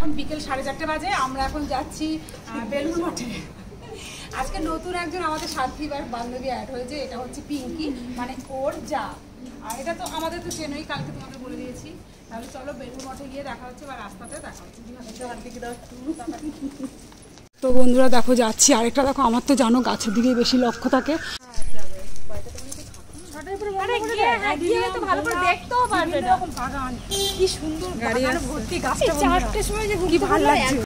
এখন বিকেল 4:30 বাজে। আমরা এখন যাচ্ছি বেলুড় মঠে। আজকে নতুন একজন আমাদের সাথী বা বান্ধবী অ্যাড হয়েছে, এটা হচ্ছে পিঙ্কি, মানে ওর যা। আর এটা তো আমাদের তো চেনই, কালকে তোমাকে বলে দিয়েছি। তাহলে চলো বেলুড় মঠে গিয়ে দেখা হচ্ছে বা রাস্তাতে দেখা হচ্ছে। তো বন্ধুরা দেখো যাচ্ছি। আরেকটা দেখো, আমার তো জানো গাছের দিকেই বেশি লক্ষ্য থাকে। কি সুন্দর বাগান ভর্তি গাছ, 4টের সময় যে কি ভালো লাগছে।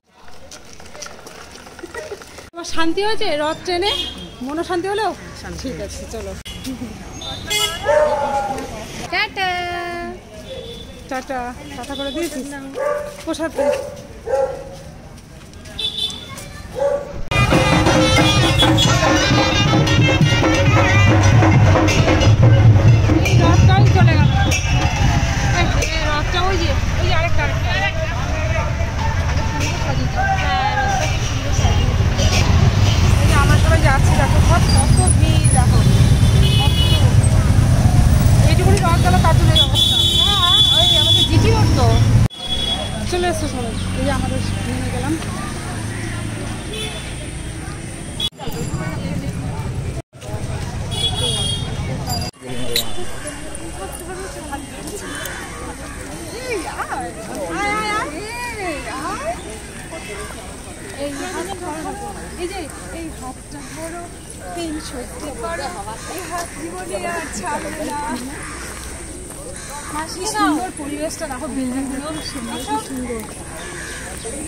তোমার শান্তি হয়েছে রথ ট্রেনে? মনে শান্তি হলো? ঠিক আছে চলো টাটা টাটা টাটা করে দিয়েছিস প্রসাদ। রথটাই চলে গেল, রথটা ওই যে আরেকটা আমরা সবাই যাচ্ছি। দেখো সব কত ভিড়, দেখো এইটুকুনি রথ গেল তার জন্য এই অবস্থা। হ্যাঁ ওই আমাদের জিটি রোড তো চলে এসছো সবাই। এই যে আমাদের নেমে গেলাম। এই যে এই হাতটা ধরো, তিন সত্যি করো, এই হাত জীবনে আর ছাড়বে না। কি সুন্দর পরিবেশটা দেখো, বিল্ডিংগুলো সুন্দর সুন্দর।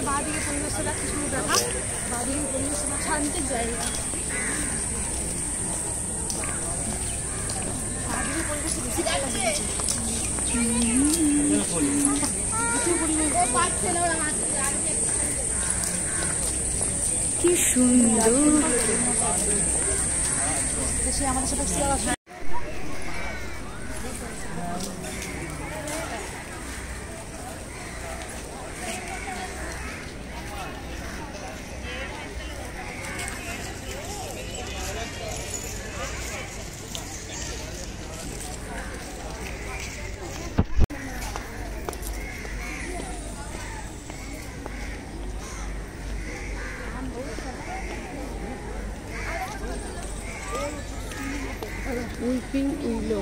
বাঁদিকে পরিবেশটা দেখো, সুন্দর দেখা বাঁদিকে পরিবেশটা শান্তির জায়গা। বাঁদিকে পরিবেশটা বেশি ভালো লাগছে। কি সুন্দর সে আমাদের সাথে উইপিং উইলো।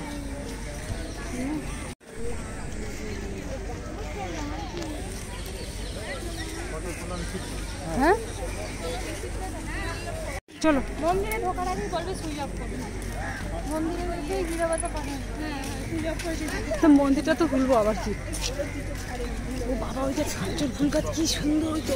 হ্যাঁ চলো মন্দিরে ঢোকার আগে বলবে সুইচ অফ করবে। মন্দিরে বলতে গিরাবাতা পাঠান। হ্যাঁ সুইচ অফ করে দিতে। মন্দিরটা তো খুলবো আবার কি। ও বাবা ওই যে ছাঁচের ফুল গাছ কি সুন্দর হইতো।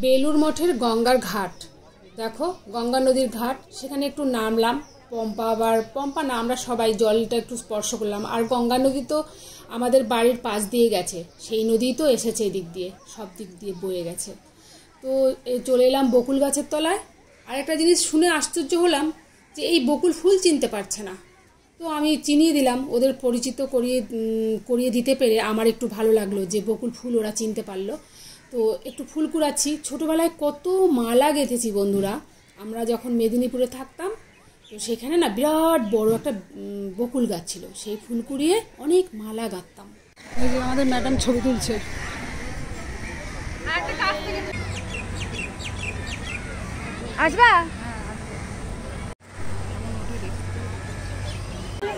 বেলুড় মঠের গঙ্গার ঘাট দেখো, গঙ্গা নদীর ঘাট। সেখানে একটু নামলাম, পম্পা না, আমরা সবাই জলটা একটু স্পর্শ করলাম। আর গঙ্গা নদী তো আমাদের বাড়ির পাশ দিয়ে গেছে, সেই নদী তো এসেছে এদিক দিয়ে, সব দিক দিয়ে বয়ে গেছে। তো চলে এলাম বকুল গাছের তলায়। আর একটা জিনিস শুনে আশ্চর্য হলাম যে এই বকুল ফুল চিনতে পারছে না। তো আমি চিনিয়ে দিলাম, ওদের পরিচিত করিয়ে দিতে পেরে আমার একটু ভালো লাগলো যে বকুল ফুল ওরা চিনতে পারলো। তো একটু ফুল কুড়াচ্ছি। ছোটোবেলায় কত মালা গেঁথেছি বন্ধুরা। আমরা যখন মেদিনীপুরে থাকতাম, তো সেখানে না বিরাট বড় একটা বকুল গাছ ছিল, সেই ফুল কুড়িয়ে অনেক মালা গাঁথতাম। এই যে আমাদের ম্যাডাম ছবি তুলছে। আসবা?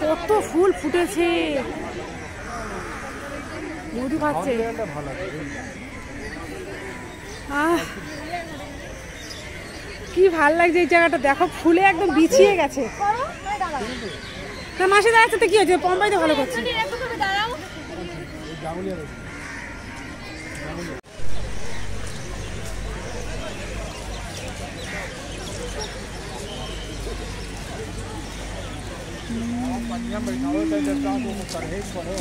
কত ফুল ফুটেছে, মধু খাচ্ছে। কি ভাল লাগছে এই জায়গাটা, দেখো ফুলে একদম বিছিয়ে গেছে। মাসি দাঁড়াচ্ছে তো কি হয়েছে, পম্পাই তো ভালো করছে। यहाँ बैठा हो तो काम को कर है करो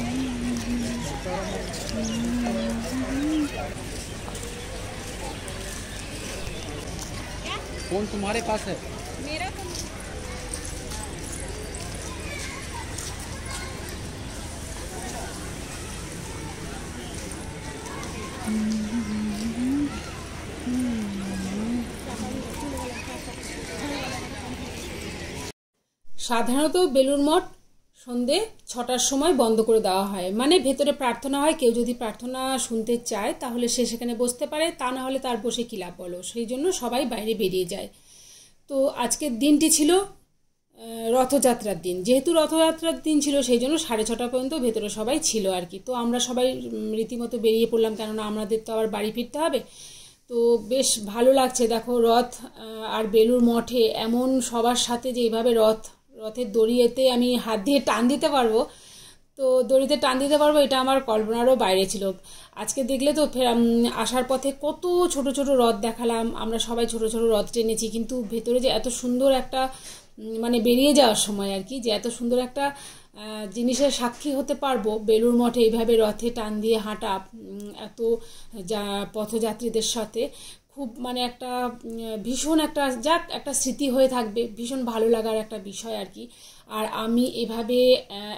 फोन तुम्हारे पास है? मेरा तो সাধারণত বেলুড় মঠ সন্ধে 6টার সময় বন্ধ করে দেওয়া হয়, মানে ভেতরে প্রার্থনা হয়, কেউ যদি প্রার্থনা শুনতে চায় তাহলে সে সেখানে বসতে পারে, তা না হলে তার বসে কী লাভ বলো, সেই জন্য সবাই বাইরে বেরিয়ে যায়। তো আজকের দিনটি ছিল রথযাত্রার দিন, যেহেতু রথযাত্রার দিন ছিল সেই জন্য 6:30 পর্যন্ত ভেতরে সবাই ছিল আর কি। তো আমরা সবাই রীতিমতো বেরিয়ে পড়লাম, কেননা আমাদের তো আবার বাড়ি ফিরতে হবে। তো বেশ ভালো লাগছে, দেখো রথ আর বেলুড় মঠে এমন সবার সাথে যে এইভাবে রথের দড়িতে আমি হাত দিয়ে টান দিতে পারবো, তো দড়িতে টান দিতে পারবো এটা আমার কল্পনারও বাইরে ছিল। আজকে দেখলে তো আসার পথে কত ছোট ছোট রথ দেখালাম, আমরা সবাই ছোট ছোট রথ টেনেছি, কিন্তু ভেতরে যে এত সুন্দর একটা মানে বেরিয়ে যাওয়ার সময় আর কি, যে এত সুন্দর একটা জিনিসের সাক্ষী হতে পারবো বেলুড় মঠে এইভাবে রথে টান দিয়ে হাঁটা এত পথযাত্রীদের সাথে, খুব মানে একটা ভীষণ একটা স্মৃতি হয়ে থাকবে, ভীষণ ভালো লাগার একটা বিষয় আর কি। আর আমি এভাবে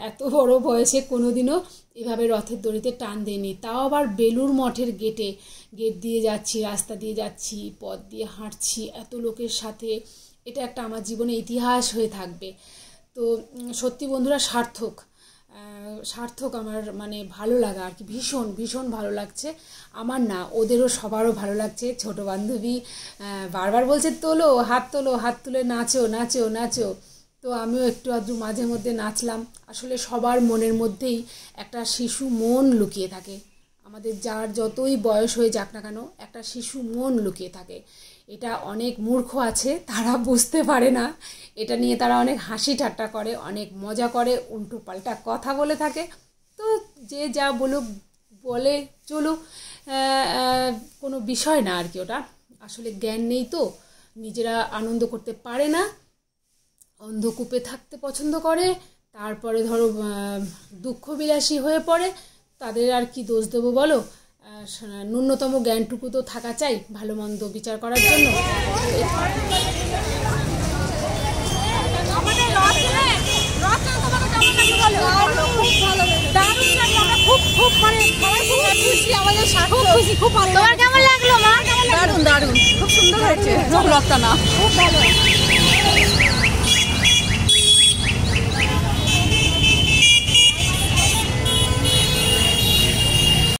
এত বড় বয়সে কোনোদিনও এভাবে রথের দড়িতে টান দিইনি, তাও আবার বেলুড় মঠের গেট দিয়ে যাচ্ছি, রাস্তা দিয়ে যাচ্ছি, পথ দিয়ে হাঁটছি এত লোকের সাথে, এটা একটা আমার জীবনে ইতিহাস হয়ে থাকবে। তো সত্যি বন্ধুরা সার্থক আমার মানে ভালো লাগা আর কি, ভীষণ ভীষণ ভালো লাগছে আমার, না ওদেরও সবারও ভালো লাগছে। ছোট বান্ধবী বারবার বলছে হাত তুলে নাচো নাচো নাচো, তো আমিও একটু আধটু মাঝে মধ্যে নাচলাম। আসলে সবার মনের মধ্যেই একটা শিশু মন লুকিয়ে থাকে, আমাদের যার যতই বয়স হয়ে যাক না কেন একটা শিশু মন লুকিয়ে থাকে। এটা অনেক মূর্খ আছে, তারা বুঝতে পারে না, এটা নিয়ে তারা অনেক হাসি ঠাট্টা করে, অনেক মজা করে, উল্টো পাল্টা কথা বলে থাকে। তো যে যা বলে চলো, কোনো বিষয় না আর কি, ওটা আসলে জ্ঞান নেই তো নিজেরা আনন্দ করতে পারে না, অন্ধকূপে থাকতে পছন্দ করে, তারপরে ধরো দুঃখবিলাসী হয়ে পড়ে, তাদের আর কি দোষ দেবো বলো। ন্যূনতম জ্ঞানটুকু তো থাকা চাই ভালো মন্দ বিচার করার জন্য। দারুণ খুব সুন্দর হয়েছে, রথটা না খুব ভালো।